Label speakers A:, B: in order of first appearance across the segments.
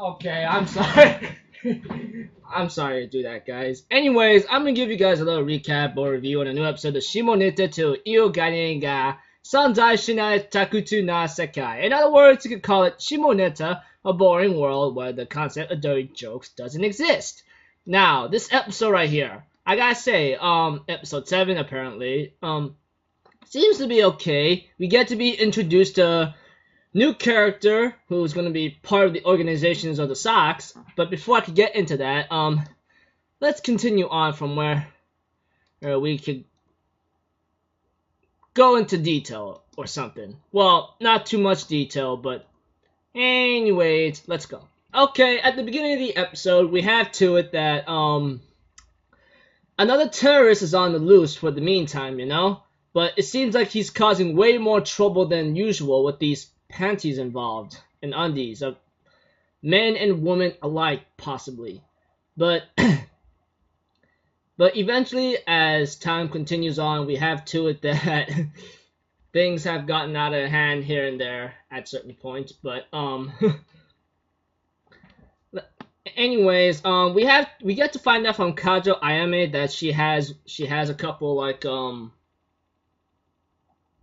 A: Okay, I'm sorry. I'm sorry to do that, guys. Anyways, I'm gonna give you guys a little recap or review on a new episode of Shimoneta toいう概念が存在しない退屈な世界. In other words, you could call it Shimoneta, a boring world where the concept of dirty jokes doesn't exist. Now, this episode right here, I gotta say, episode 7 apparently, seems to be okay. We get to be introduced to new character who's going to be part of the organizations of the Sox. But before I could get into that, let's continue on from where we could go into detail or something. Well, not too much detail, but anyways, let's go. Okay, at the beginning of the episode, we have to it that another terrorist is on the loose for the meantime, you know? But it seems like he's causing way more trouble than usual with these panties involved and undies of men and women alike, possibly. But eventually, as time continues on, we have to it that things have gotten out of hand here and there at certain points. But anyways, we get to find out from Kajo Ayame that she has a couple like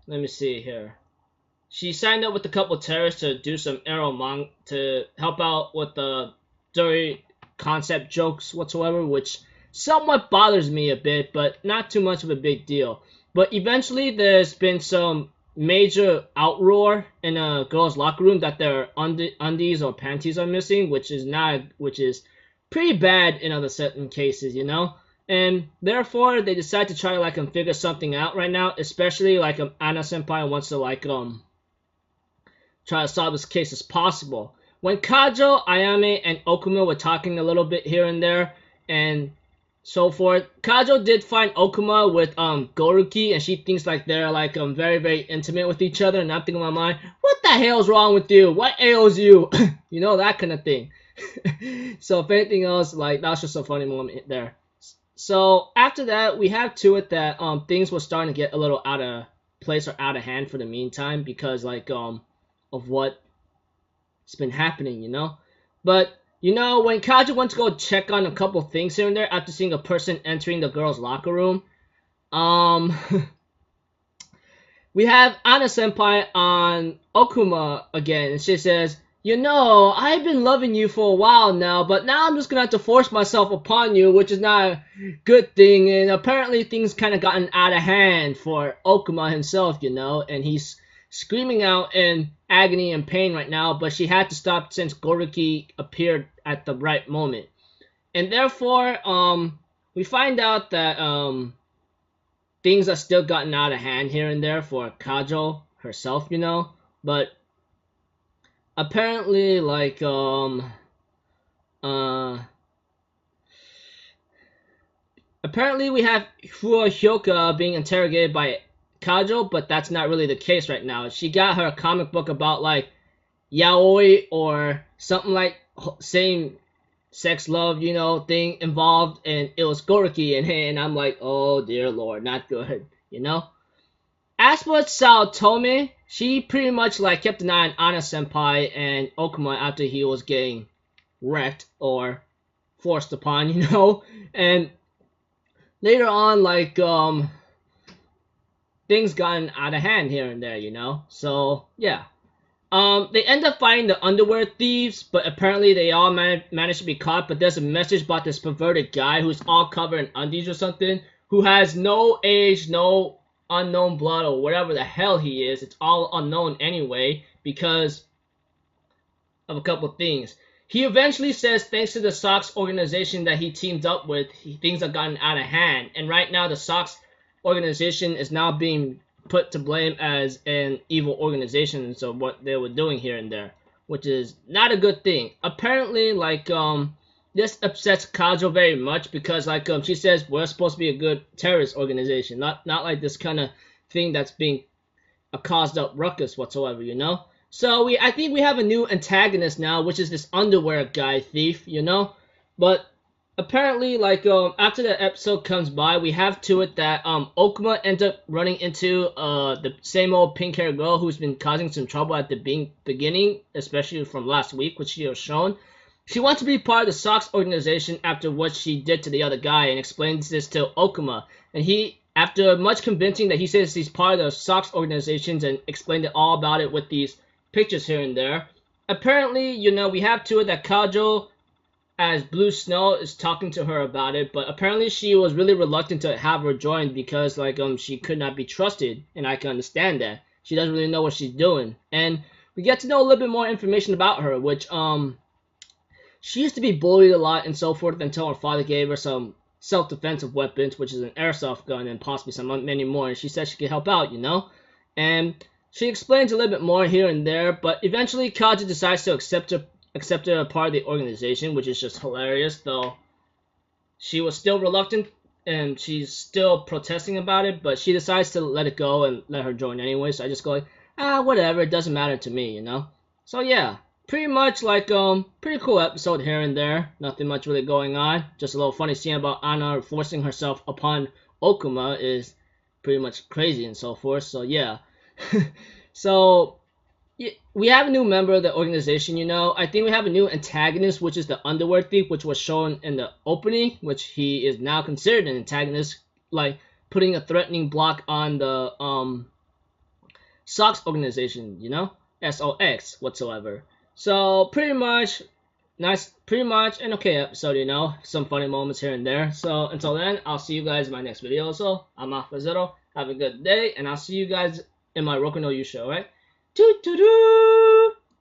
A: let me see here. She signed up with a couple of terrorists to do some eromang to help out with the dirty concept jokes whatsoever, which somewhat bothers me a bit, but not too much of a big deal. But eventually, there's been some major outroar in a girl's locker room that their undies or panties are missing, which is pretty bad in other certain cases, you know. And therefore, they decide to try to like figure something out right now, especially like Anna Senpai wants to like try to solve this case as possible. When Kajo, Ayame, and Okuma were talking a little bit here and there and so forth, Kajo did find Okuma with Goruki, and she thinks like they're like very, very intimate with each other, and I'm thinking in my mind, what the hell's wrong with you? What ails you? You know, that kind of thing. So if anything else, like that was just a funny moment there. So after that, we have to it that things were starting to get a little out of place or out of hand for the meantime because like of what's been happening, you know. But you know, when Kaja went to go check on a couple things here and there after seeing a person entering the girls' locker room, we have Anna Senpai on Okuma again, and she says, you know, I've been loving you for a while now, but now I'm just gonna have to force myself upon you, which is not a good thing. And apparently things kind of gotten out of hand for Okuma himself, you know, and he's screaming out in agony and pain right now, but she had to stop since Goruki appeared at the right moment. And therefore, we find out that things are still gotten out of hand here and there for Kajo herself, you know, but apparently, like, apparently we have Furuhyoka being interrogated by Kajo, but that's not really the case right now. She got her comic book about, like, yaoi or something like same sex love, you know, thing involved, and it was Goruki, and I'm like, oh dear lord, not good, you know? As for Saotome, she pretty much like kept an eye on Anna Senpai and Okuma after he was getting wrecked or forced upon, you know? And later on, like, things gotten out of hand here and there, you know? So, yeah. They end up finding the underwear thieves, but apparently they all managed to be caught, but there's a message about this perverted guy who's all covered in undies or something, who has no age, no unknown blood, or whatever the hell he is. It's all unknown anyway, because of a couple things. He eventually says thanks to the Sox organization that he teamed up with, things have gotten out of hand, and right now the Sox organization is now being put to blame as an evil organization, so what they were doing here and there, which is not a good thing. Apparently, like, this upsets Kajo very much because, like, she says we're supposed to be a good terrorist organization, not like this kind of thing that's being a caused up ruckus whatsoever, you know? So I think we have a new antagonist now, which is this underwear guy thief, you know? But apparently, like, after the episode comes by, we have to it that Okuma ends up running into the same old pink-haired girl who's been causing some trouble at the beginning, especially from last week, which she was shown. She wants to be part of the Sox organization after what she did to the other guy, and explains this to Okuma. And he, after much convincing that he says he's part of the Sox organizations, and explained it all about it with these pictures here and there. Apparently, you know, we have to it that Kajo, as Blue Snow, is talking to her about it, but apparently she was really reluctant to have her join because, like, she could not be trusted, and I can understand that. She doesn't really know what she's doing. And we get to know a little bit more information about her, which, she used to be bullied a lot and so forth until her father gave her some self-defensive weapons, which is an airsoft gun and possibly some many more, and she said she could help out, you know? And she explains a little bit more here and there, but eventually Kaja decides to accept her as part of the organization, which is just hilarious, though she was still reluctant and she's still protesting about it, but she decides to let it go and let her join anyway, so I just go like, whatever, it doesn't matter to me, you know? So yeah. Pretty much like, pretty cool episode here and there. Nothing much really going on. Just a little funny scene about Anna forcing herself upon Okuma is pretty much crazy and so forth. So, yeah. So, we have a new member of the organization, you know. I think we have a new antagonist, which is the Underwear Thief, which was shown in the opening, which he is now considered an antagonist, like putting a threatening block on the, Sox organization, you know. SOX whatsoever. So, pretty much, an okay episode, you know, some funny moments here and there. So, until then, I'll see you guys in my next video. So, I'm Alpha Zero. Have a good day, and I'll see you guys in my Roku no Yu show, right? Toot-toot-toot!